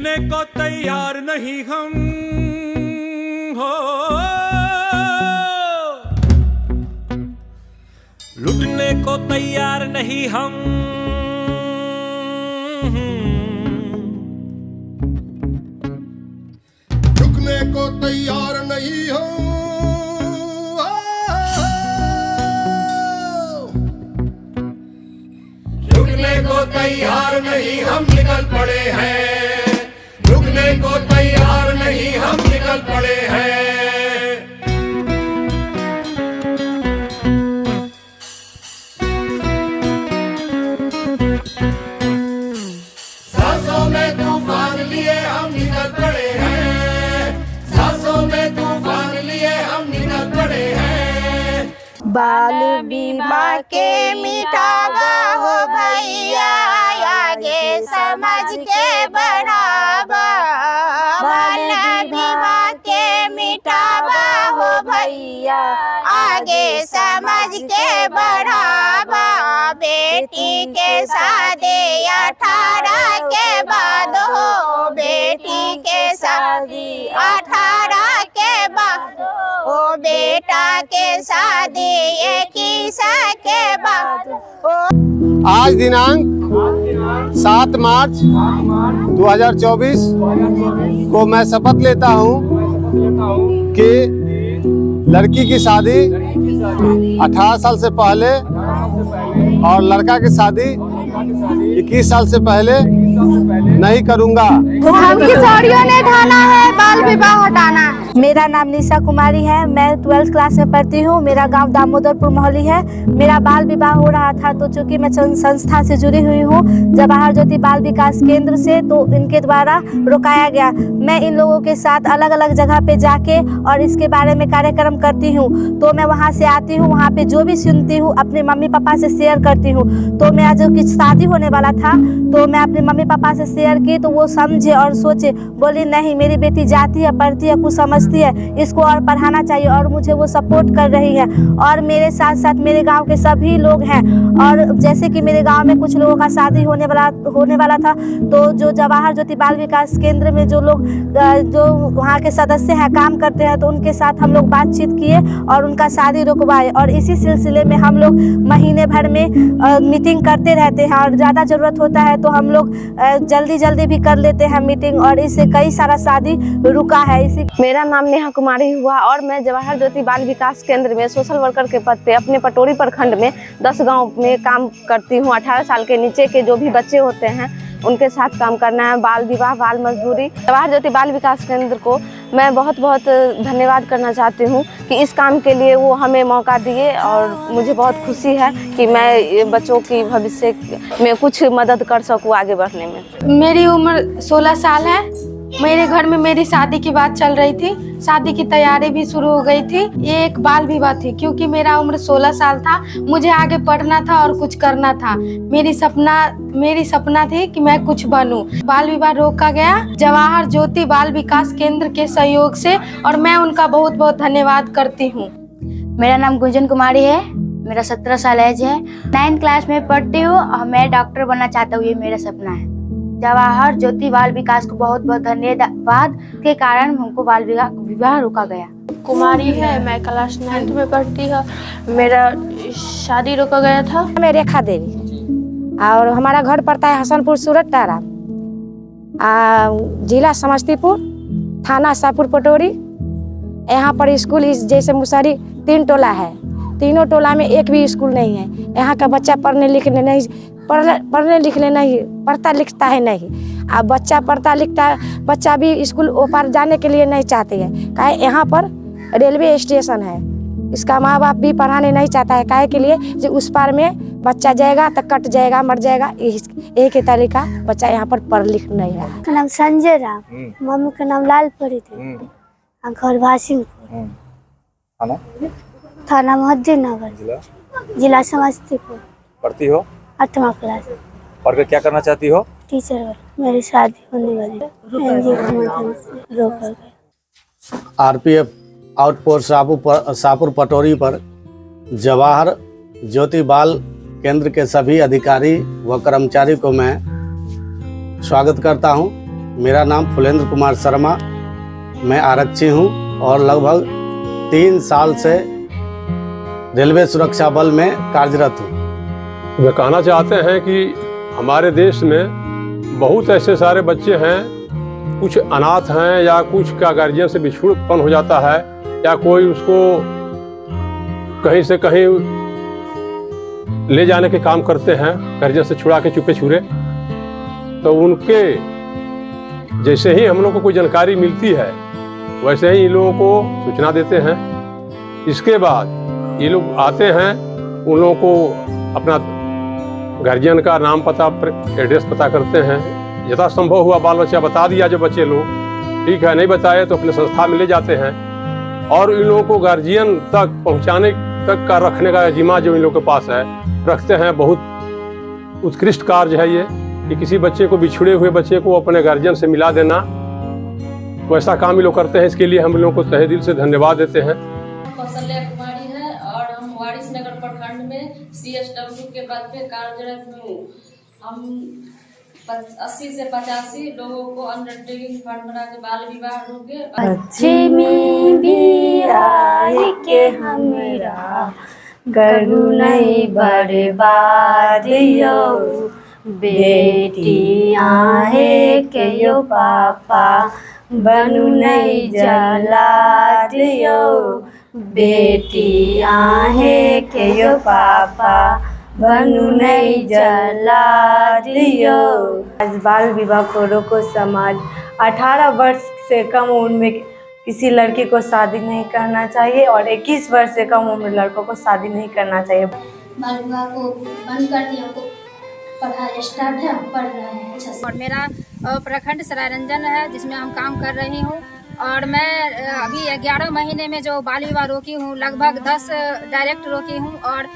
रुकने को तैयार नहीं हम हो, लुटने को तैयार नहीं हम, झुकने को तैयार नहीं हम, झुकने को तैयार नहीं हम निकल पड़े हैं, झुकने को तैयार नहीं हम निकल पड़े हैं। सांसों में तूफान लिए हम निकल पड़े हैं, सांसों में तूफान लिए हम निकल पड़े हैं। बाल विवाह के मिटावा हो भैया, आगे समझ के बढ़ावा। बाल विवाह के मिटावा हो भैया, आगे समझ के बढ़ावा। बेटी के शादी 18 के बाद हो, बेटी के शादी 18 के बाद हो, बेटा के शादी 21 के बाद हो। आज दिनांक 7 मार्च 2024 को मैं शपथ लेता हूँ कि लड़की की शादी 18 साल से पहले और लड़का की शादी 21 साल से पहले नहीं करूँगा। हम किशोरियों ने ठाना है बाल विवाह हटाना है। मेरा नाम निशा कुमारी है, मैं 12th क्लास में पढ़ती हूँ। मेरा गांव दामोदरपुर मोहली है। मेरा बाल विवाह हो रहा था तो चूंकि मैं संस्था से जुड़ी हुई हूँ जवाहर ज्योति बाल विकास केंद्र से, तो इनके द्वारा रुकाया गया। मैं इन लोगों के साथ अलग अलग जगह पे जाके और इसके बारे में कार्यक्रम करती हूँ। तो मैं वहाँ से आती हूँ, वहाँ पे जो भी सुनती हूँ अपने मम्मी पापा से शेयर करती हूँ। तो मैं आज कुछ शादी होने वाला था तो मैं अपने मम्मी पापा से शेयर की, तो वो समझे और सोचे, बोली नहीं मेरी बेटी जाती है, पढ़ती है, कुछ समझती है, इसको और पढ़ाना चाहिए। और मुझे वो सपोर्ट कर रही है। और मेरे साथ साथ मेरे गांव के सभी लोग हैं। और जैसे कि मेरे गांव में कुछ लोगों का शादी होने वाला था, तो जो जवाहर ज्योति बाल विकास केंद्र में जो लोग जो वहाँ के सदस्य हैं, काम करते हैं, तो उनके साथ हम लोग बातचीत किए और उनका शादी रुकवाए। और इसी सिलसिले में हम लोग महीने भर में मीटिंग करते रहते हैं और ज़्यादा ज़रूरत होता है तो हम लोग जल्दी भी कर लेते हैं मीटिंग, और इससे कई सारा शादी रुका है। इसी मेरा नाम नेहा कुमारी हुआ और मैं जवाहर ज्योति बाल विकास केंद्र में सोशल वर्कर के पद पे अपने पटोरी प्रखंड में 10 गांव में काम करती हूँ। 18 साल के नीचे के जो भी बच्चे होते हैं उनके साथ काम करना है। बाल विवाह, बाल मजदूरी। जवाहर ज्योति बाल विकास केंद्र को मैं बहुत बहुत धन्यवाद करना चाहती हूँ कि इस काम के लिए वो हमें मौका दिए, और मुझे बहुत खुशी है कि मैं बच्चों की भविष्य में कुछ मदद कर सकूँ आगे बढ़ने में। मेरी उम्र 16 साल है। मेरे घर में मेरी शादी की बात चल रही थी, शादी की तैयारी भी शुरू हो गई थी। ये एक बाल विवाह थी क्योंकि मेरा उम्र 16 साल था, मुझे आगे पढ़ना था और कुछ करना था। मेरी सपना थी कि मैं कुछ बनूं। बाल विवाह रोका गया जवाहर ज्योति बाल विकास केंद्र के सहयोग से, और मैं उनका बहुत बहुत धन्यवाद करती हूँ। मेरा नाम गुंजन कुमारी है, मेरा 17 साल एज है, 9th क्लास में पढ़ती हूँ और मैं डॉक्टर बनना चाहता हूँ, ये मेरा सपना है। जवाहर ज्योति बाल विकास को बहुत बहुत धन्यवाद के कारण हमको बाल विवाह रोका गया। कुमारी है, मैं क्लास 9th में पढ़ती हूँ। मेरा शादी रोका गया था। मैं रेखा देवी और हमारा घर पड़ता है हसनपुर सूरत टारा, जिला समस्तीपुर, थाना शाहपुर पटोरी। यहाँ पर स्कूल जैसे मुसहरी 3 टोला है, तीनों टोला में एक भी स्कूल नहीं है। यहाँ का बच्चा पढ़ने लिखने नहीं, पढ़ता लिखता है नहीं। अब बच्चा पढ़ता लिखता है, बच्चा भी स्कूल ऊपर जाने के लिए नहीं चाहते हैं। काहे यहाँ पर रेलवे स्टेशन है, इसका माँ बाप भी पढ़ाने नहीं चाहता है। काहे के लिए जो उस पार में बच्चा जाएगा तो कट जाएगा, मर जाएगा। यही के तरीका बच्चा यहाँ पर पढ़ लिख नहीं रहा है। नाम संजय राम, मम्मी का नाम लाल परी थी, घर भासिंगपुर, थाना मोहद्दीनगर, जिला समस्तीपुर। पढ़ती हो? 8वां क्लास। पढ़ कर क्या करना चाहती हो? टीचर। मेरी शादी होने वाली है। आरपीएफ आउटपोस्ट शाहपुर पटोरी पर जवाहर ज्योति बाल केंद्र के सभी अधिकारी व कर्मचारी को मैं स्वागत करता हूं। मेरा नाम फुलेंद्र कुमार शर्मा, मैं आरक्षी हूँ और लगभग 3 साल से रेलवे सुरक्षा बल में कार्यरत हूँ। वे कहना चाहते हैं कि हमारे देश में बहुत ऐसे सारे बच्चे हैं, कुछ अनाथ हैं या कुछ का गार्जियन से बिछुड़पन हो जाता है या कोई उसको कहीं से कहीं ले जाने के काम करते हैं, गार्जियन से छुड़ा के चुपे छुरे। तो उनके जैसे ही हम लोग को कोई जानकारी मिलती है वैसे ही इन लोगों को सूचना देते हैं। इसके बाद ये लोग आते हैं, उन लोगों को अपना गार्जियन का नाम पता एड्रेस पता करते हैं। यथा संभव हुआ बाल बच्चा बता दिया जो बच्चे लोग, ठीक है, नहीं बताए तो अपने संस्था में ले जाते हैं और इन लोगों को गार्जियन तक पहुंचाने तक का रखने का जिम्मा जो इन लोगों के पास है रखते हैं। बहुत उत्कृष्ट कार्य है ये कि किसी बच्चे को, बिछड़े हुए बच्चे को अपने गार्जियन से मिला देना, वैसा काम ये लोग करते हैं। इसके लिए हम लोगों को तहे दिल से धन्यवाद देते हैं। कौशल्या कुमारी है और हम वारिस नगर प्रखंड में CSW के पद पे कार्यरत हूँ। हम 80 से 85 लोगों को अंडरटेकिंग फंड बना के बाल विवाह रोके लक्ष्मी बियाही के हमरा करू नहीं बर्बाद यो, बेटी आहे के यो पापा बनू नहीं जलाद यो, बेटी आहे के यो पापा बनू नहीं जलाद यो। आज बाल विवाह को रोको समाज। 18 वर्ष से कम उम्र में किसी लड़की को शादी नहीं करना चाहिए और 21 वर्ष से कम उम्र लड़कों को शादी नहीं करना चाहिए। बाल विवाह को बंद कर दिया, हमको पढ़ाई स्टार्ट है, हम पढ़ रहे हैं अच्छा से। और मेरा प्रखंड सरायरंजन है जिसमें हम काम कर रही हूँ और मैं अभी 11 महीने में जो बाल विवाह रोकी हूँ, लगभग 10 डायरेक्ट रोकी हूँ और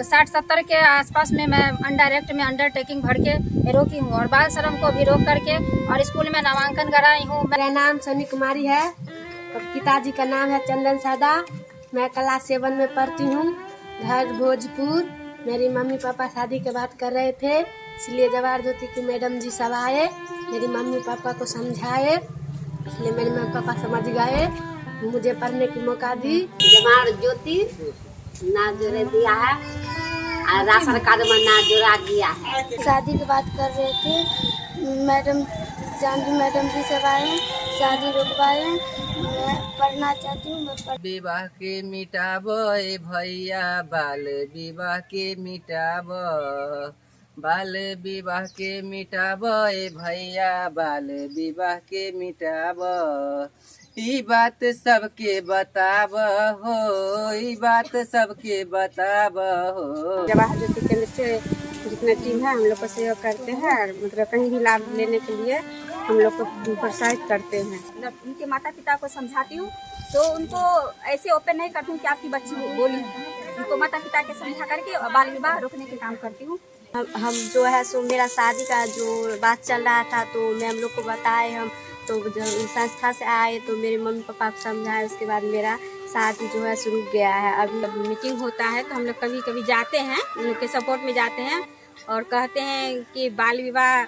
60-70 के आसपास में मैं अनडायरेक्ट में अंडरटेकिंग भर के रोकी हूँ और बाल श्रम को भी रोक करके और स्कूल में नामांकन कराई हूँ। मेरा नाम सनी कुमारी है और पिताजी का नाम है चंदन सादा। मैं क्लास 7 में पढ़ती हूँ, घर भोजपुर। मेरी मम्मी पापा शादी के बात कर रहे थे, इसलिए जवाहर ज्योति की मैडम जी सब आए, मेरी मम्मी पापा को समझाए, इसलिए मेरे मम्मी पापा समझ गए, मुझे पढ़ने की मौका दी। जवाहर ज्योति ना जोड़े दिया है और राशन कार्ड में ना जोड़ा गया है। शादी की बात कर रहे थे, मैडम चांदी मैडम जी सब आए, शादी रुकवाए। मैं पढ़ना चाहती हूँ, मैं विवाह के मिटाब ए भैया, बाल विवाह के मिटाब, बाल विवाह के मिटाब ए भैया, बाल विवाह के मिटाब। ई बात सबके बताब हो, ई बात सबके बताब हो। जवाहर ज्योति केंद्र से जितने टीम है हम लोग को सहयोग करते हैं, मतलब कहीं भी लाभ लेने के लिए हम लोग को प्रोत्साहित करते हैं। जब उनके माता पिता को समझाती हूँ तो उनको ऐसे ओपन नहीं करती हूँ कि आपकी बच्ची बोली, उनको माता पिता के समझा करके बाल विवाह रोकने के काम करती हूँ। हम जो है सो मेरा शादी का जो बात चल रहा था तो मैम लोग को बताए, हम तो जब संस्था से आए तो मेरे मम्मी पापा को समझाए, उसके बाद मेरा शादी जो है शुरू गया है। अभी मीटिंग होता है तो हम लोग कभी कभी जाते हैं, उनके सपोर्ट में जाते हैं और कहते हैं कि बाल विवाह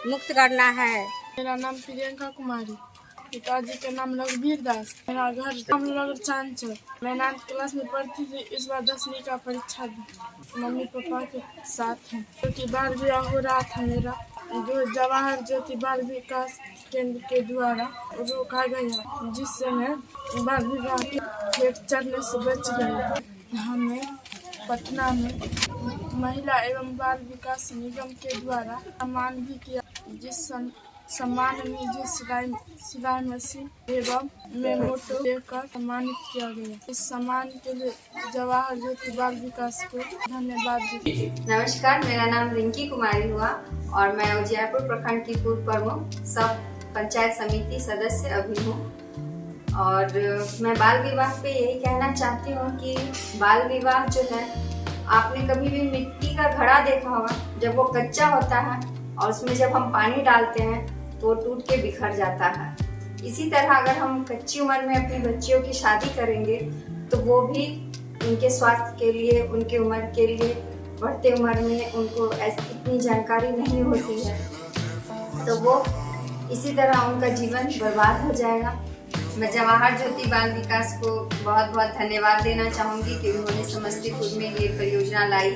मुक्त करना है। मेरा नाम प्रियंका कुमारी, पिताजी का नाम रघुवीर दास, मेरा घर रामनगर चांचल। मैं 9th क्लास में पढ़ती थी, इस बार 10वीं का परीक्षा दी। मम्मी पापा के साथ हैं क्योंकि बाल विवाह हो रहा था मेरा, जो जवाहर ज्योति बाल विकास केंद्र के द्वारा रोका गया, जिससे मैं बाल विवाह के खेत चढ़ने से बच गई। हमें पटना में महिला एवं बाल विकास निगम के द्वारा सम्मान भी किया, जिस सम्मान निजी सिलाई मशीन एवं मेमोटो देकर सम्मानित किया गया। इस सम्मान के लिए जवाहर ज्योति बाल विकास को धन्यवाद देती हूँ। नमस्कार, मेरा नाम रिंकी कुमारी हुआ और मैं उजियारपुर प्रखंड की पूर्व प्रमुख सब पंचायत समिति सदस्य अभी हूँ। और मैं बाल विवाह पे यही कहना चाहती हूँ कि बाल विवाह जो है, आपने कभी भी मिट्टी का घड़ा देखा होगा, जब वो कच्चा होता है और उसमें जब हम पानी डालते हैं तो टूट के बिखर जाता है। इसी तरह अगर हम कच्ची उम्र में अपनी बच्चियों की शादी करेंगे तो वो भी उनके स्वास्थ्य के लिए, उनके उम्र के लिए, बढ़ते उम्र में उनको इतनी जानकारी नहीं होती है, तो वो इसी तरह उनका जीवन बर्बाद हो जाएगा। मैं जवाहर ज्योति बाल विकास को बहुत बहुत धन्यवाद देना चाहूँगी कि उन्होंने समस्तीपुर में ये परियोजना लाई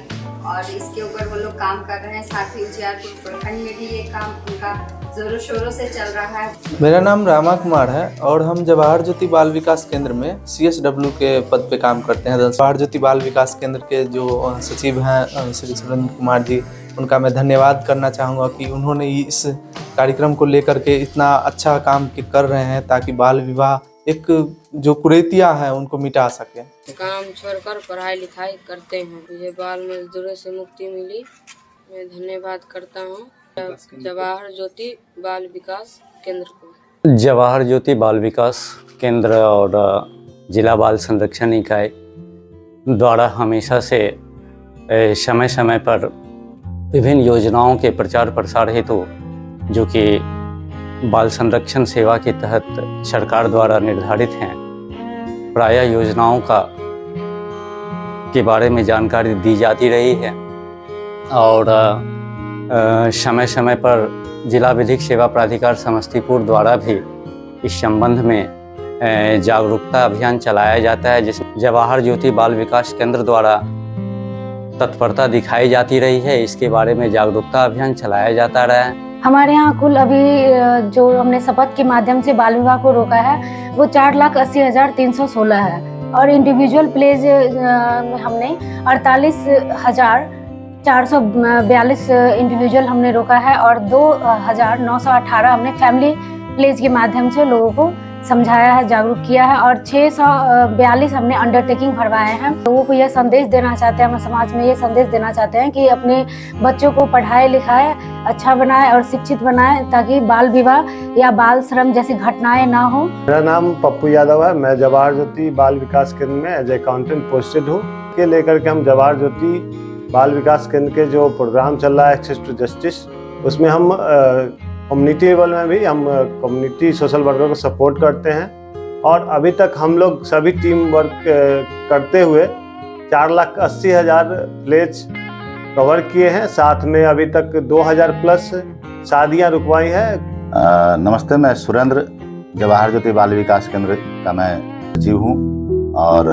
और इसके ऊपर वो लोग काम कर रहे हैं। साथ ही उजियारपुर प्रखंड में भी ये काम उनका जोरों शोरों से चल रहा है। मेरा नाम रामा कुमार है और हम जवाहर ज्योति बाल विकास केंद्र में CSW के पद पे काम करते हैं। जवाहर ज्योति बाल विकास केंद्र के जो सचिव हैं श्री सुरेंद्र कुमार जी, उनका मैं धन्यवाद करना चाहूँगा कि उन्होंने इस कार्यक्रम को लेकर के इतना अच्छा काम कर रहे हैं ताकि बाल विवाह एक जो कुरीतियाँ हैं उनको मिटा सकें। काम छोड़कर पढ़ाई लिखाई करते हैं। मुझे बाल मजदूरों से मुक्ति मिली, मैं धन्यवाद करता हूँ जवाहर ज्योति बाल विकास केंद्र को। जवाहर ज्योति बाल विकास केंद्र और जिला बाल संरक्षण इकाई द्वारा हमेशा से समय समय पर विभिन्न योजनाओं के प्रचार प्रसार हेतु जो कि बाल संरक्षण सेवा के तहत सरकार द्वारा निर्धारित हैं, प्रायः योजनाओं के बारे में जानकारी दी जाती रही है और समय समय पर जिला विधिक सेवा प्राधिकार समस्तीपुर द्वारा भी इस संबंध में जागरूकता अभियान चलाया जाता है, जिसमें जवाहर ज्योति बाल विकास केंद्र द्वारा तत्परता दिखाई जाती रही है। इसके बारे में जागरूकता अभियान चलाया जाता रहा है। हमारे यहाँ कुल अभी जो हमने शपथ के माध्यम से बाल विवाह को रोका है वो 4,80,316 है और इंडिविजुअल प्लेज में हमने 48,442 इंडिविजुअल हमने रोका है और 2,918 हमने फैमिली प्लेज के माध्यम से लोगों को समझाया है, जागरूक किया है और 642 हमने अंडरटेकिंग भरवाए हैं। लोगों को यह संदेश देना चाहते हैं, हम समाज में ये संदेश देना चाहते हैं कि अपने बच्चों को पढ़ाए लिखाए, अच्छा बनाए और शिक्षित बनाए ताकि बाल विवाह या बाल श्रम जैसी घटनाएं ना हो। मेरा नाम पप्पू यादव है। मैं जवाहर ज्योति बाल विकास केंद्र में एज अकाउंटेंट पोस्टेड हूँ। के लेकर के हम जवाहर ज्योति बाल विकास केंद्र के जो प्रोग्राम चल रहा है एक्सेस टू जस्टिस, उसमें हम कम्युनिटी लेवल में भी हम कम्युनिटी सोशल वर्कर को सपोर्ट करते हैं और अभी तक हम लोग सभी टीम वर्क करते हुए 4,80,000 प्लेज कवर किए हैं। साथ में अभी तक 2,000 प्लस शादियां रुकवाई हैं। नमस्ते, मैं सुरेंद्र जवाहर ज्योति बाल विकास केंद्र का मैं सचिव हूँ और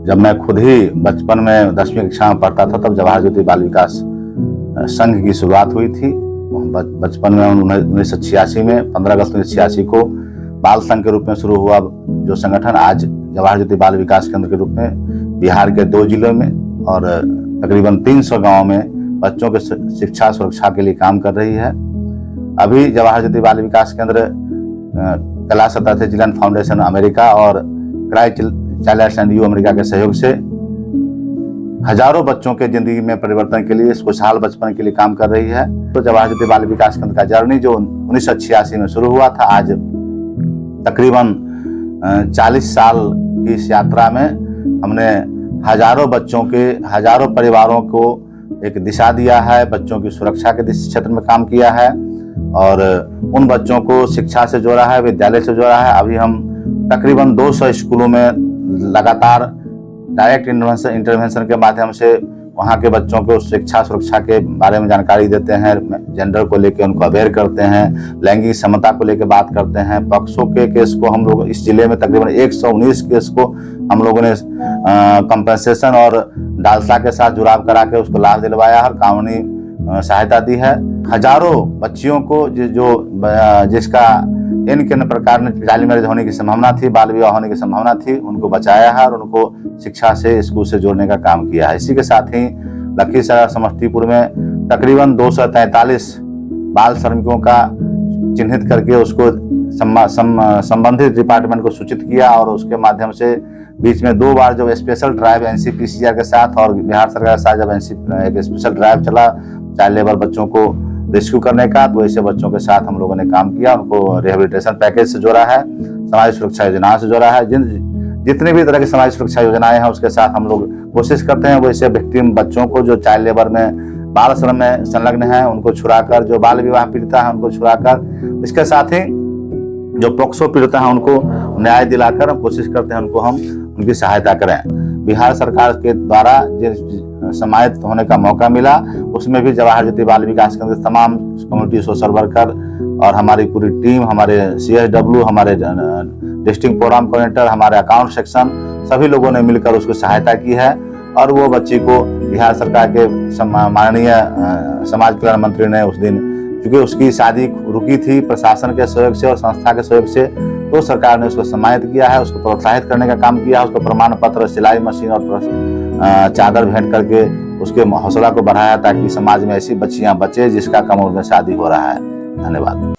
जब मैं खुद ही बचपन में 10वीं कक्षा में पढ़ता था तब जवाहर ज्योति बाल विकास संघ की शुरुआत हुई थी। बचपन में 1986 में 15 अगस्त 1986 को बाल संघ के रूप में शुरू हुआ जो संगठन आज जवाहर ज्योति बाल विकास केंद्र के रूप में बिहार के 2 जिलों में और तकरीबन 300 गांवों में बच्चों के शिक्षा सुरक्षा के लिए काम कर रही है। अभी जवाहर ज्योति Bal Vikas Kendra Kailash Satyarthi children foundation America और CRY child and you America के सहयोग से हजारों बच्चों के जिंदगी में परिवर्तन के लिए, खुशहाल बचपन के लिए काम कर रही है। तो जवाहर ज्योति बाल विकास केंद्र का जर्नी जो 1986 में शुरू हुआ था, आज तकरीबन 40 साल की इस यात्रा में हमने हजारों बच्चों के, हजारों परिवारों को एक दिशा दिया है, बच्चों की सुरक्षा के क्षेत्र में काम किया है और उन बच्चों को शिक्षा से जोड़ा है, विद्यालय से जोड़ा है। अभी हम तकरीबन 200 स्कूलों में लगातार डायरेक्ट इंटरवेंशन के माध्यम से वहाँ के बच्चों को शिक्षा सुरक्षा के बारे में जानकारी देते हैं, जेंडर को लेकर उनको अवेयर करते हैं, लैंगिक समता को लेकर बात करते हैं। पॉक्सो के केस को हम लोग इस जिले में तकरीबन 119 केस को हम लोगों ने कंपनसेशन और डालसा के साथ जुड़ाव करा के उसको लाभ दिलवाया और कानूनी सहायता दी है। हजारों बच्चियों को जिसका इन प्रकार में चाइल्ड मैरिज होने की संभावना थी, बाल विवाह होने की संभावना थी, उनको बचाया है और उनको शिक्षा से, स्कूल से जोड़ने का काम किया है। इसी के साथ ही लखीसराय समस्तीपुर में तकरीबन 243 बाल श्रमिकों का चिन्हित करके उसको संबंधित डिपार्टमेंट को सूचित किया और उसके माध्यम से बीच में 2 बार जब स्पेशल ड्राइव NCPCR के साथ और बिहार सरकार के साथ जब एक स्पेशल ड्राइव चला चाइल्ड लेबर बच्चों को रेस्क्यू करने का, तो ऐसे बच्चों के साथ हम लोगों ने काम किया, उनको रिहेबिलिटेशन पैकेज से जोड़ा है, समाज सुरक्षा योजनाओं से जोड़ा है। जितनी भी तरह की समाज सुरक्षा योजनाएं हैं उसके साथ हम लोग कोशिश करते हैं वैसे विक्टिम बच्चों को जो चाइल्ड लेबर में, बाल श्रम में संलग्न है, उनको छुड़ाकर, जो बाल विवाह पीड़िता है उनको छुड़ाकर, इसके साथ ही जो पॉक्सो पीड़िता है उनको न्याय दिलाकर हम कोशिश करते हैं उनको हम उनकी सहायता करें। बिहार सरकार के द्वारा सम्मानित होने का मौका मिला। उसमें भी जवाहर ज्योति बाल विकास केंद्र के तमाम कम्युनिटी सोशल वर्कर और हमारी पूरी टीम, हमारे CSW, हमारे डिस्ट्रिक्ट प्रोग्राम कोऑर्डिनेटर, हमारे अकाउंट सेक्शन, सभी लोगों ने मिलकर उसको सहायता की है। और वो बच्ची को बिहार सरकार के माननीय समाज कल्याण मंत्री ने उस दिन, क्योंकि उसकी शादी रुकी थी प्रशासन के सहयोग से और संस्था के सहयोग से, तो सरकार ने उसको सम्मानित किया है, उसको प्रोत्साहित करने का काम किया है, उसको प्रमाण पत्र, सिलाई मशीन और चादर भेंट करके उसके हौसला को बढ़ाया ताकि समाज में ऐसी बच्चियां बचे जिसका कम उम्र में शादी हो रहा है। धन्यवाद।